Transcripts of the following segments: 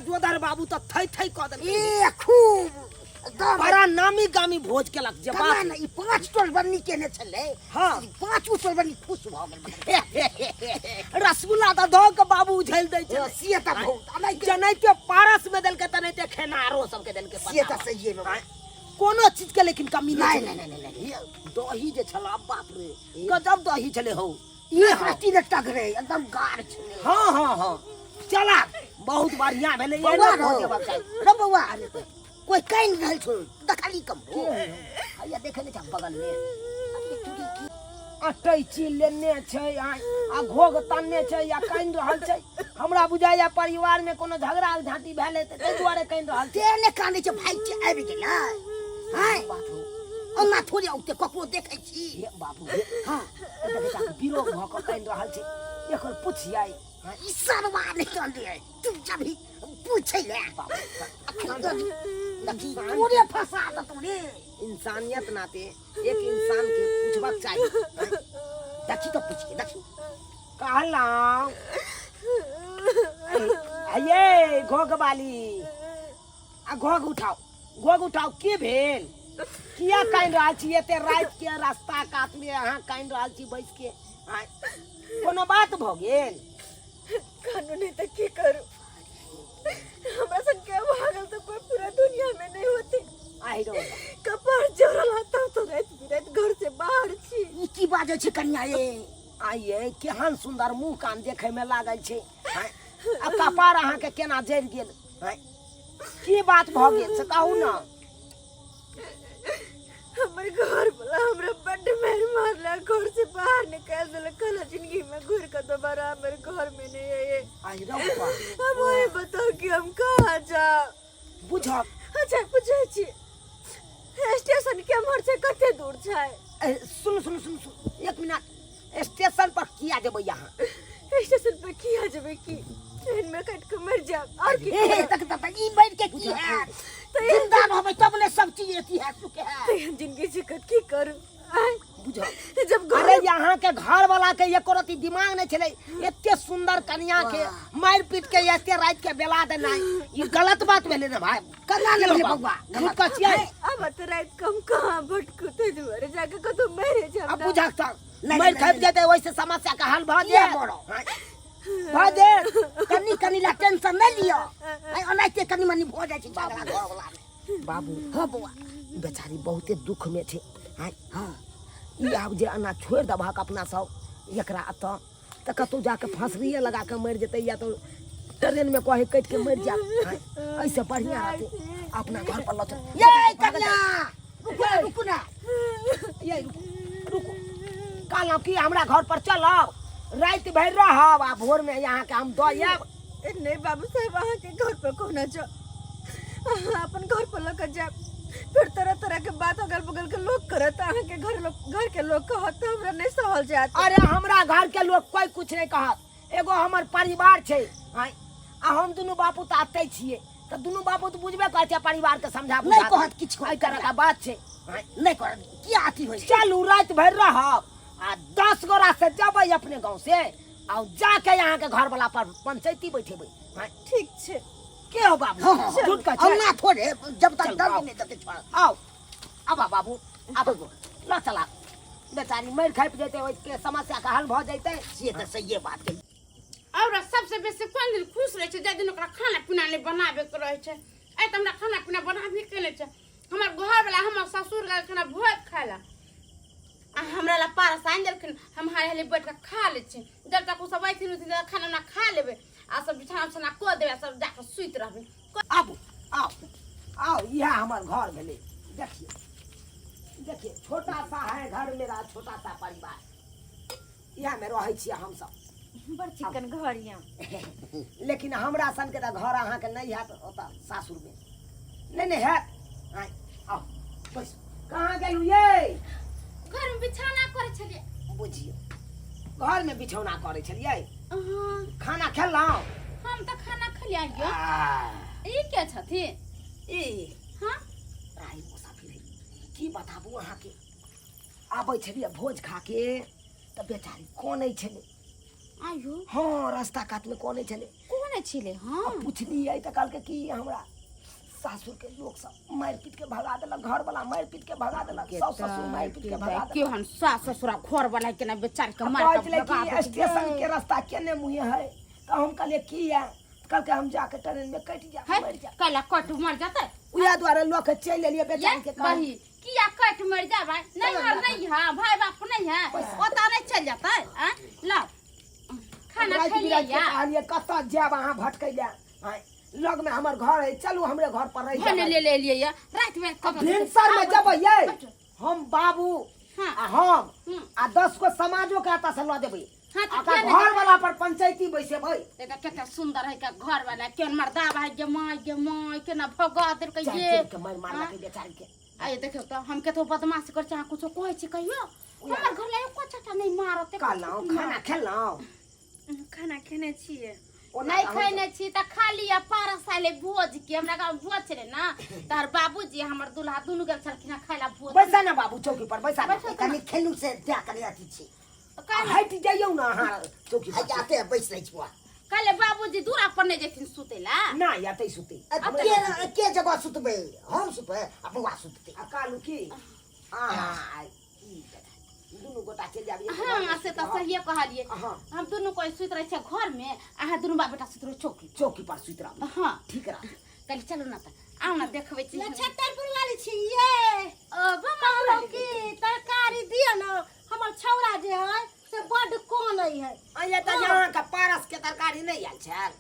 जोधर बाबू तो थई थई क देल ए खूब बड़ा नामी गामी भोज केलक जे बात कमान ई 5 टोल बन्नी केने छले हाँ 5 टोल बन्नी खुश भ गेल रसगुल्ला तो दो के बाबू उझल दे छै सिए त बहुत अनै जनैते पारस में देल के तनैते खेनारो सब के देल के सिए त सही में कोनो चीज के लेकिन कमी नहीं नहीं नहीं नहीं नहीं दही जे छला बाप रे गजब दही छले हो ये हस्ती ने टकरे एकदम गाढ़ छले हाँ हाँ हाँ चला बहुत बढ़िया भेले ये बउआ ना भोजे बच्चा रे बउआ कोई काइन रहल छो दखाली कम हो हैया देखे ने बगल में अटैची लेने छै आ घोग तानने छै या काइन रहल छै हमरा बुझाया परिवार में कोनो झगड़ा झांटी भेल हेतै तै दुआरे काइन रहल छै तेने काने छ भाई के आबि गेलै हाय बाप रे ओना थोड़े औते ककरो देखै छी हे बाबू हे हां देखा विरोध भ क काइन रहल छै एकर पुछियै ई सरवा निकल ले तुम जभी पूछै ले पूरे फंसा द तूने इंसानियत नाते एक इंसान के पूछबाक चाहिए देखी तो पूछ के देखी कहला ये घोग वाली आ घोग उठाओ के भेल किया काइन रहल छी एते रात के रास्ता काट में अहाँ काइन रहल छी बैस के कोनो बात भ गेल कानूनी तो की करू हमरा सन के भागल तो कोई पूरा दुनिया में नहीं होती आई रो कपार जोरल तब तो रात बिरात घर से बाहर छी ई की बाजै छै कन्या ये आइए केहन सुंदर मुंह कान देखे में लागल छै आ कपार अहाँ के केना जरि गेल की बात भ गेल से कहू ना हमर घर वाला हमरा बड़ मार मारला घर से बाहर निकाल देला कल जिंदगी में घुर के दोबारा हमर घर में नहीं आए आई रो बाबा अब ओए बताओ कि हम कहां जा बुझब अच्छा पूछै छी स्टेशन के हमर से कते दूर छै सुन एक मिनट स्टेशन पर किया जेबै यहाँ स्टेशन पे किया जबे की ट्रेन में कट के मर जा और की ए तक तक ई बैठ के की है जिंदा रहबै तब ले सब चीज एती है सुके है तो हम जिंदगी से की करू बुझब जब अरे यहाँ के घर वाला के एको रति दिमाग नहीं चले एते सुंदर कन्या के मार पीट के एते रात के बेला देना ये गलत बात भेले रे भाई कन्या ले बउआ झूठ कचिया अब तो रात कम कहां भटकू ते दुआरे जाके कतो मरे जा अब बुझा त मैं खप जेते वैसे समस्या का हल भ जे भादे कनी ला टेंशन नहीं लियो आई ओनाइते कनी मनी भ जाय छै झगड़ा घर वाला में बाबू हां बउआ बेचारी बहुते दुख में छे हां ई आब जे अना छोड़ दबाक अपना सब एकरा अत त कतौ जाके फांसरिए लगा के मर जेतै या तो ट्रेन में कहे कट के मर जा ऐसे बढ़िया रहते अपना घर पर लौट ये कन्या रुको ना ये रुको कहलौं कि हमरा घर पर चलब रात भर रहब आ भोर में यहाँ के हम दयब नहीं बाबू साहब वहां के घर पर कोना जा अपन घर पर लग जा फिर तरह तरह के बात अगल बगल के लोग करत अहाँ के घर के लोग कहत हमरा नहीं सहल जात अरे हमरा घर के लोग कोई कुछ नहीं कहत एगो हमर परिवार छै आ हम दुनू बापू त आते छिए त दुनू बापू त बुझबे कहै छै परिवार के समझा बुझा नहीं कहत किछ कोई तरह का बात छै नहीं करत की आती होय चलू रात भर रहब आ 10 गोरा से जबै अपने गांव से आ जाके यहाँ के घर वाला पर पंचायती बैठेबै ठीक छै के हो बाबू झूठ का छै ना थोड़े जब तक दर्द नहीं देते छोड़ आओ अब बाबू अब ला चला बेचारी मर खाइप जेते ओइ के समस्या का हल भ जैते से त सही बात है और सबसे बेसी कोन दिन खुश रहे छै जे दिन ओकरा खाना पीना नहीं बनाबे के रहे छै ए त हमरा खाना पीना बनाबे के ले छै हमर घर वाला हमर ससुर का खाना भोज खाला आ हमरा ला पारस आइन देलखिन हम हारे ले बैठ के खा ले छी जब तक उ सब आइथिन खाना ना खा लेबे आ सब बिछाना छना को देबे सब जाके सुइत रहबे अब आओ यह हमर घर भेले देखिए छोटा सा है घर मेरा छोटा सा परिवार यह में रहे छी हम सब बड़ चिकन घर यहाँ लेकिन हमरा सन के त घर अहाँ के नहीं हैत ओता सासुर में नहीं है आओ बस कहां गेलु ये घर में बिछाना करे छलिए बुझियो घर में बिछौना करे छलिए हां खाना खेलौ हम त खाना खलिया गयो ई के छथि ई हां राई मुसाफिर की बताबू अहाँ के आबै छलिए भोज खा के त बेचारी कोनै छले आयो हाँ रास्ता काट में कोनै छले कोन कहने छिले हां अब पूछली है त कल के की हमरा सासुर के लोग सब मार पीट के भगा देलक, घर वाला मार पीट के भगा देलक, सास ससुर मार पीट के भगा देलक। केहन सास ससुरा घर वाला के ना बेचार के मार कहै के छलै भगा कि दे स्टेशन के रास्ता केने मुहे है त हम कहलिए की है, कल के हम जाके ट्रेन में कट जा मर जा। कैला कट मर जाते उया द्वारा लोग के चल एलिए बेचार के कह बही किया कट मर जाबे नहीं हर नहीं है भाई बाप नहीं है ओता नहीं चल जाता है ला खाना खा लिया या कहलिए कत जाब अहाँ भटकैले लग में हमर घर है, चलू हमरे घर पर रह भने ले लिए या रात में अब भिनसर में जबै ये हम बाबू हाँ। आ हम आ 10 को समाजो के आता से ल देबै हाँ, तो आ क्या घर वाला पर पंचायती बैसे भाई देखा कितना सुंदर है का घर वाला केन मर्दा भाई के माय के ना भगा दे के ये के मार मार के बेचार के आये देखो तो हम के तो बदमाशी कर चाह कुछ कहै छी कहियो हमर घर ले को छटा नहीं मारते कहलौ खाना खेलौ खाना खेने छिए नहीं खैने छी त खाली आ पारा साले भोज के हमरा गांव भोज छले ना तार बाबूजी हमर दुल्हा दुनु गेल छलखिन खाइला भोज बैसा ना बाबू चौकी पर बैसा ना कनी खेलू से क्या करे अथी छी हट जाइयो ना हां चौकी पर जाते बैस रही छुआ काले बाबूजी दूरा पर नहीं जेथिन सुतेला ना या तै सुते के जगह सुतबे हम सुतबे अपन वा सुतते कालू की हां दुनु गोटा चल जाबी हां से त सही कहलिए हां हम दुनु कोई सुत रहे छ घर में आहा दुनु बाप बेटा सुत रहे चौकी चौकी पर सुत रह हां ठीक रह कल चलो ना त आउ ना देखबै छी छतरपुर वाली छी ये कहलो की तरकारी दियो ना हमर छौरा जे है से बड कोन है अये त यहाँ का पारस के तरकारी नहीं आल छल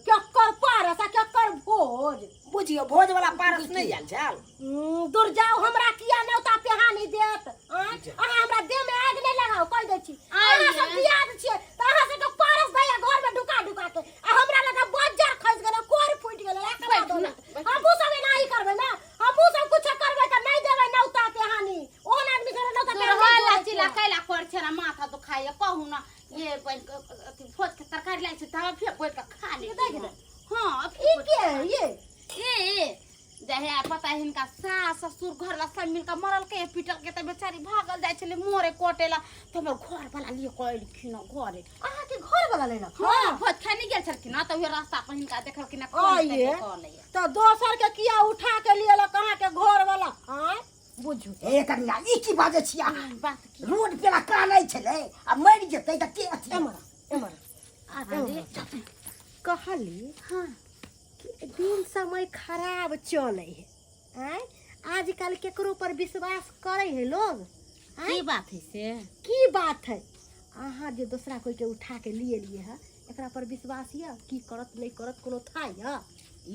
केकर पारस आ केकर भोज बुझियो भोज वाला पारस नहीं आल छल दूर जाओ हमरा किया नौता पेहानी देत अहाँ हमरा देह में आग नहीं लगाओ कह दै छी अहाँ सब दियाद छियै त अहाँ से तो पारस दैया घर में ढुका ढुका के आ हमरा लगा बज्जर खस गेल कोर फूट गेल हमहू सब नहीं करबै ना हमहू सब कुछ करबै त नहीं देबै नौता पेहानी ओहन आदमी से नौता पेहानी लाचिला कैला कर छ ना माथा दुखाए कहू ना ये भोज के तरकारी लाई छ त फिर बैठ के खा ले हां ठीक है ये ए जहे पता है इनका सास ससुर घर ला सब मिलकर मरल के पिटल के त बेचारी भागल जाय छले मोरे कोटेला त हमर घर वाला लिए कहल खिन घरे अहाँ के घर वाला लेना हां भोज खाए नहीं गेल छलखिन त वे रास्ता पर इनका देखल कि ना कौन आइए। कहले तो दोसर के किया उठा के लिए ला कहाँ के घर वाला हां बुझू ए कनिया ई की बाजे छिया बात की रोड पे कानै छले आ मरि जेतै त के अथी एमर आदे कहली हां कि दिन समय खराब चले है आय आजकल केकरो पर विश्वास करे है लोग की बात है से की बात है अहाँ जे दूसरा कोई के उठा के लिए है एकरा पर विश्वास है की करत नहीं करत कोनो था है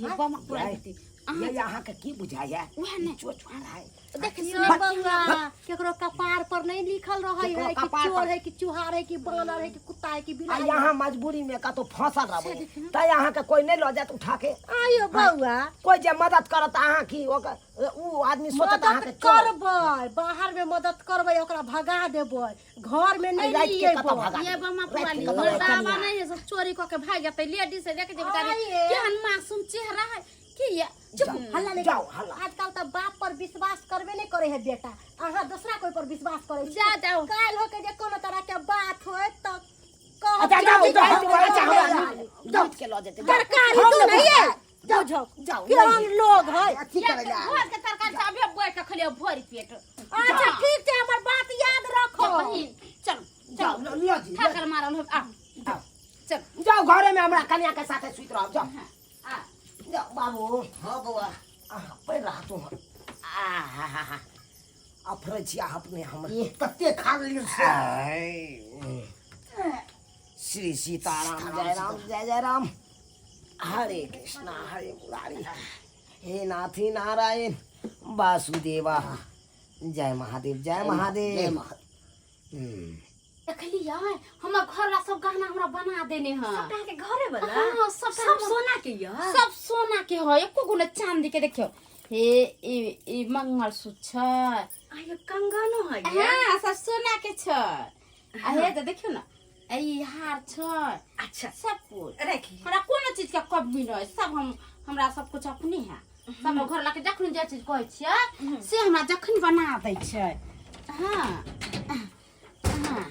ये बम पूरा देती ये यहाँ के की बुझाया वह ने चोचवा है देख सुन बउआ केकरो कपार पर नहीं लिखल रहे केकरो है कि कपार चोर पर- है कि चुहार है कि बानर है कि कुत्ता है कि आ बिलाई यहाँ मजबूरी में का तो फंसल रहबो त यहाँ के कोई नहीं लो जात उठा के आयो बउआ कोई जे मदद करत अहाँ की ओकर ऊ आदमी सोचत अहाँ के मदद करबै बाहर में मदद करबै ओकरा भगा देबै घर में नहीं रात के लिए कतऽ भगा ये बमा पूरा रात के ली कतऽ मर्दावा कनिया? नहीं है सब चोरी क के भाग जाते लेडीज से देख जे बेचारी आइए। केहन मासूम चेहरा है की ये चुप जाओ, हल्ला नहीं जाओ, कर। हल्ला। आजकल तो बाप पर विश्वास करबे नहीं करे है बेटा अहाँ दूसरा कोई पर विश्वास करे जा जाओ काल होके जे कोनो तरह के बात होए तो कह अच्छा जाओ जाओ अच्छा तरकारी जाओ के लो जेते जाओ। तो नहीं है बुझो जाओ, केहन लोग है अथी करे ला भोज के तरकारी से अभी बैठ के खलियो भरी पेट अच्छा ठीक है हमर बात याद रखो बहिन चल जाओ चल लियो जी ठाकर मारल हो आ जाओ। चल जाओ घरे में हमरा कन्या के साथे सुत रहो जाओ आ जाओ बाबू हां बउआ पैर रहा तू अफरजिया अपने हम ये कते खा लियो से श्री सीताराम जय जय राम हरे कृष्णा हरे मुरारी हे नाथी नारायण वासुदेवा जय महादेव जय महादेव देखली यार हमर घर ला सब गहना हमरा बना देने हैं सबटा के घरे वाला हां सब सब सोना के या सब सोना के है एको गुना चांदी के देखियो हे ई मंगलसूत्र छै आयो कंगनो है या हां सब सोना के छै आ हे त देखियो ना ई हार छै अच्छा सब कुछ रखी हमरा कोनो चीज के कमी नहीं सब हमरा सब कुछ अपने है सब घर ला के जखन जे चीज कहै छियै से हमरा जखन बना दै छै हां हां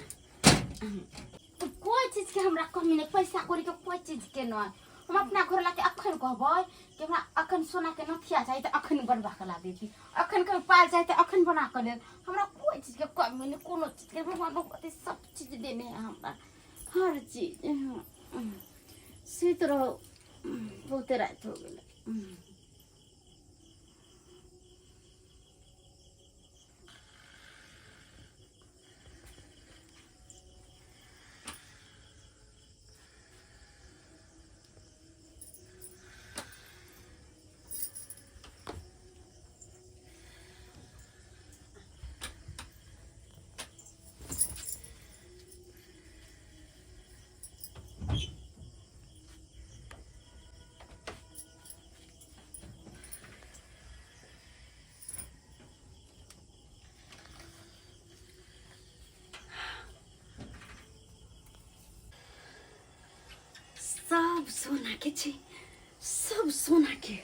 कोई चीज के हमरा कमी नहीं पैसा कौड़ी के कोई चीज के नहीं हम अपना घर लाके अखन कहबै कि हमरा अखन सोना के नथिया चाहिए तो अखन बनवा के ला देती, अखन के पाल चाहिए तो अखन बना के ले। हमरा कोई चीज के कमी नहीं, कोनो चीज के भगवान भगवती सब चीज देने हैं हमरा, हर चीज। सुत रहो, बहुते रात हो गेल। सब सोना के छे, सब सोना के।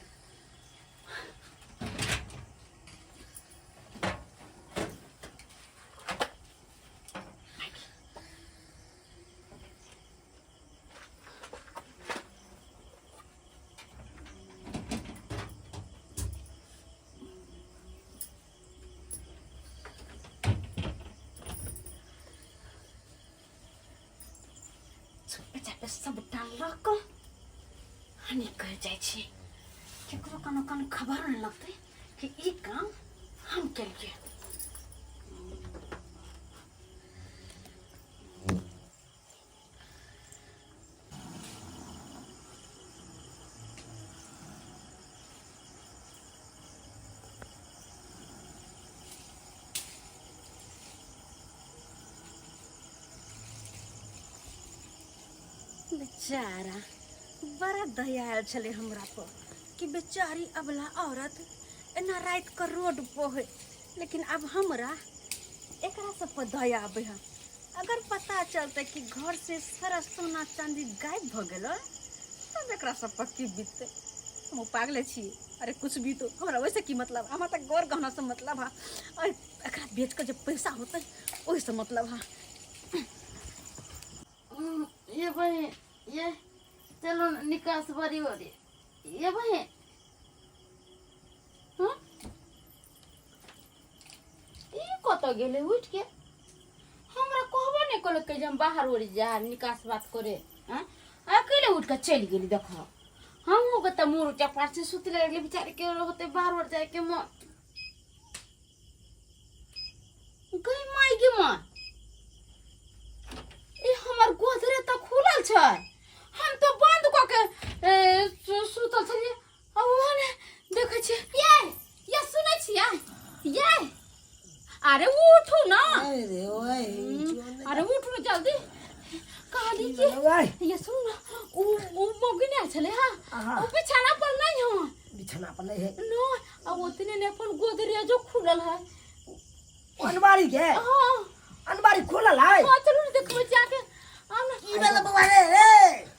सब डालक निकल जाए छे, केकरो कोनो कोनो खबर न लगते कि ई काम हम केलिए। बेचारा बड़ा दया आयल छले हमरा पर कि बेचारी अबला औरत एना रात के रोड पर है, लेकिन अब हमरा एकरा सब पर दया आबे है। अगर पता चलते कि घर से सारा सोना चांदी गायब भ गेल तब एकरा सब पर की बीतते। हम पागले छी, अरे कुछ भी तो हमरा वैसे की मतलब, हमरा त गौर गहना से मतलब है, और एकरा बेच के जब पैसा होते ओही से मतलब है। ये भाई ये चलो निकास बारी बारी ये भाई हाँ ये कत गेले उठ के हमरा कहबो नहीं कल के हम बाहर ओर जा निकास बात करे। हाँ अकेले उठ के चल गेली। देखो हम हो गए मोर चपाट से सुतले रहले बेचारे के होते बाहर ओर जाए के मन गई माई के मन ए हमर गोदरे त खुलल छ, हम तो बंद क के सुतल छलिए। अब ओने देखे छी ये सुनै छियै ये, अरे उठू ना, अरे ओए अरे उठू ना जल्दी। कहा लीजिए ये सुन ना, वो मौगी नहीं छले। हां वो बिछाना पर नहीं हो, बिछाना पर नहीं है नो। अब उतने ने अपन गोदरे जो खुलल है अनबारी के। हां अनबारी खुलल है। हां चलो ना देखो जाके। की बेला बाबा रे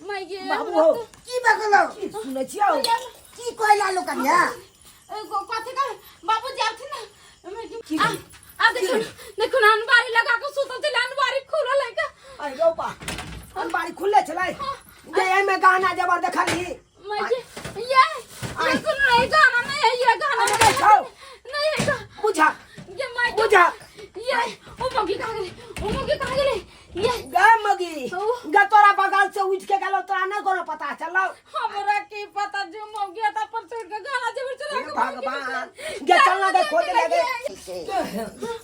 मैं ये बाबू हो की बगलो सुनै छियौ की कहला लोकनिया कथी का बाबू जाथि ना आ देखो देखो ना अनबारी लगा के सुतल थे, अनबारी खुलल है का। अरे गौपा अनबारी खुलले छलै जे एमे गाना जबर देखली। मैं ये सुन रही गाना नहीं है, ये गाना नहीं है का बुझा ये मैं बुझा ये ओ मौगी कहां गेले ये गा मगी गा तोरा बगल से उठ के गेलो, तोरा न कोनो पता चललो। हमरा के पता जो मौगी था पर छोड़ के गाना जबर चला के भगवान गे चलना दे खोज लगे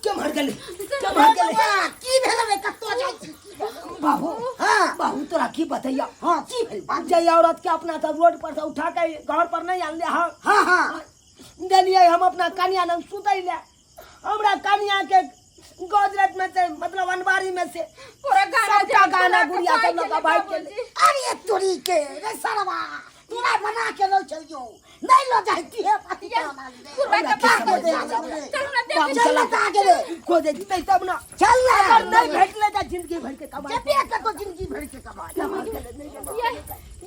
के मर गेली की भेल रे कत्तो जाय छी बाबू। हां बाबू तोरा की बतैया। हां की भेल बात जय औरत के अपना तो रोड पर से उठा के घर पर नहीं आनले। हां हां हां देलिए हम अपना कन्या नाम सुतैले, हमरा कन्या के गोदरेज में से मतलब अनबारी में से पूरा गाना गुड़िया सब लोग भाई के। अरे तोरी के रे सरवा तोरा बना के लो चलियो नहीं लो जाती है पति का मार दे पूरा के चल चलो ना देख चल आ गेले खोजे नहीं तब ना चल अगर नहीं भेटले त जिंदगी भर के कमाई। जब एक को जिंदगी भर के कमा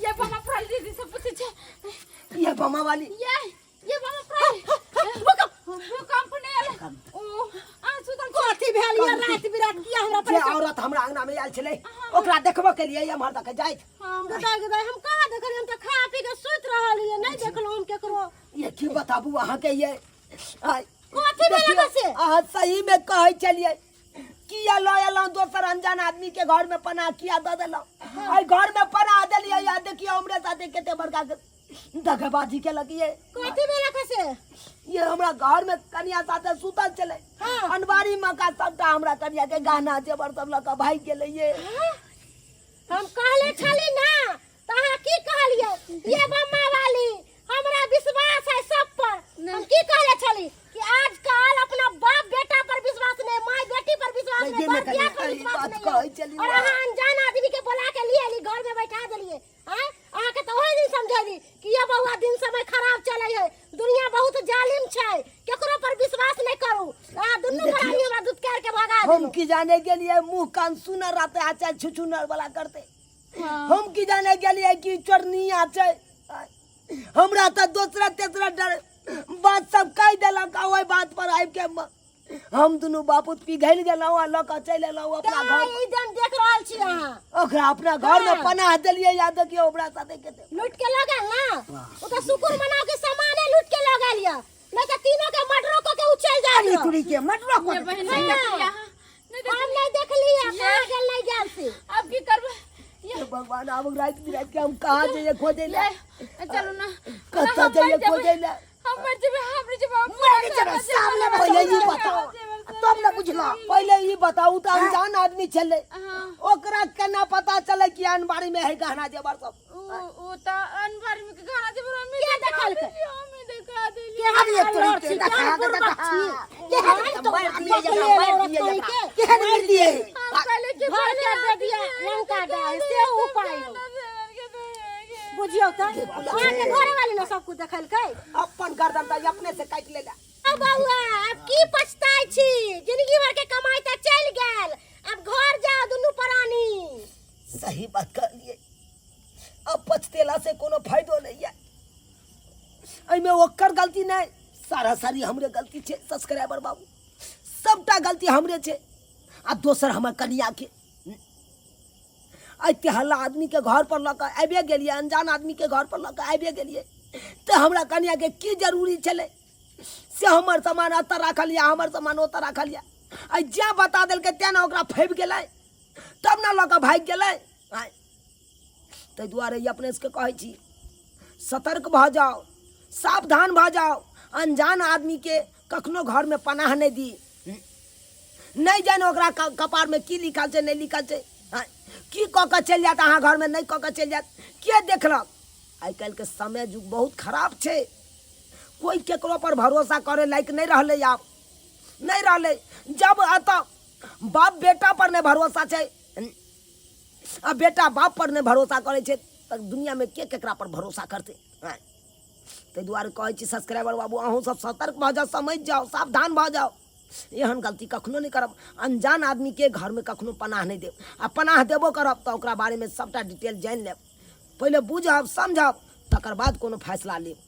ये बना फ्राई दीदी से पूछे छे ये बमा वाली ये बना फ्राई भूकंप नहीं आले ओ आ सुतल कथी भेल ये रात बिरात किया हमरा जे औरत हमरा अंगना में आयल छले ओकरा देखबो के लिए हम तक जाइत गदाई गदाई हम कहाँ देखलिए हम तो खा पी के सुत रहलिए नहीं देखलो हम केकरो ये की बताबू अहाँ के ये आय कथी भेला से अहाँ सही में कहे चलिए किया लो एलो दोसर अनजान आदमी के घर में पनाह किया दे देलो आई घर में पनाह देलिए या देखिए हमरे साथे केते बड़का दगबाजी के लगिए कथी भेला से ये हमरा घर में कन्या साथे सुतल चले अनबारी मका सबटा हमरा कन्या के गहना जेवर सब लका भाग गेले ये हम कहले छली ना तहा की कहलिए ये बम्मा वाली हमरा विश्वास है सब पर हम की कहले छली कि आजकल अपना बाप बेटा पर विश्वास नहीं माई बेटी पर विश्वास नहीं बतिया पर विश्वास नहीं और अहाँ अनजान आदमी के बुला के लिए ली घर में बैठा देलिए हैं अहाँ के तो ओही दिन समझेली कि ये बउआ दिन समय खराब चले है दुनिया बहुत जालिम छै केकरो पर विश्वास नहीं करू आ दुन्नु प्राणी हमरा दूध कर के भगा हम की जाने के लिए मुंह कान सुनर रहते आचे छुछुनर वाला करते हम की जाने के लिए कि चोरनी आचे हमरा तो दूसरा तेसरा डर बात सब कह देलक ओई बात पर आबि के हम दुनू बापूत पिघल गेलौ आ लक चल एलौ अपना घर ई दिन देख रहल छी अहाँ ओकरा अपना घर में पनाह देलिए या देखियो ओकरा साथे केते लूट के लगा ना ओ तो शुक्र मनाओ के सामाने लूट के लगा लिया नहीं तो तीनों के मर्डरों को के उछल जाए तुरी के मटरो को बहन नहीं देखलिए हम नहीं देख लिया कहां गेल नहीं गेल से अब की करबे ये भगवान अब रात बिरात के हम कहां जाइए खोजे ले चलो ना कत्ता जाइए खोजे ले हम मर जेबे हमरे जवाब मेरे चलो सामने पहले ये बताओ तुम न बुझलो पहले ये बताऊ तो अनजान आदमी चले ओकरा केना पता चले कि अनबारी में है गहना जेवर सब ओ त अनबारी में के गाना जेबर हम क्या देखल के हमें देखा देली के अब ये तुरी के देखा के हम तो मार दिए के मार दिए पहले के घर के दे दिया लंका डाल से उपाय बुझियो त अहाँ के घरे वाली ने सब कुछ देखल के अपन गर्दन त अपने से काट लेला अब बउआ अब की पछताई छी जिंदगी भर के कमाई त चल गेल अब घर जाओ दुनू प्राणी सही बात कर लिए अब पछतेला से कोनो फायदो नहीं है एमे ओकर गलती नहीं सारा सारी हमरे गलती छे सब्सक्राइबर बाबू सबटा गलती हमरे छे आ दोसर हमर कनिया के ऐते हल्ला आदमी के घर पर लक आबे गेलिए अनजान आदमी के घर पर लक आबे गेलिए तो हमरा कनिया के की जरूरी चले से हमर सामान अत राखल या हमर सामान ओत राखल या आई जा बता देल के तेना ओकरा फैब गेलै तब ना लक भाग गेलै ताहि दुआरे अपने से कहै छी सतर्क भ जाओ सावधान भ जाओ अनजान आदमी के कखनो घर में पनाह नहीं दी नहीं जाने ओकरा कपार में की लिखल छै नहीं लिखल छै की कऽ के चलि जात अहाँ घर में नहीं कऽ के चलि जात के देखलक आइ काल्हि के समय युग बहुत खराब छै कोई केकरो पर भरोसा करे लायक नहीं रहले आब नहीं रहले जब अत बाप बेटा पर नहीं भरोसा छै आ बेटा बाप पर नहीं भरोसा करे छै त दुनिया में के केकरा पर भरोसा करते ताहि दुआरे कहै छी सब्सक्राइबर बाबू अहूँ सब सतर्क भ जाओ समझ जाओ सावधान भ जाओ एहन गलती कखनो नहीं करब अनजान आदमी के घर में कखनो पनाह नहीं देब आ पनाह देबो करब तो ओकरा बारे में सबटा डिटेल जान लेब पहले बुझब समझब तकर बाद कोनो फैसला लेब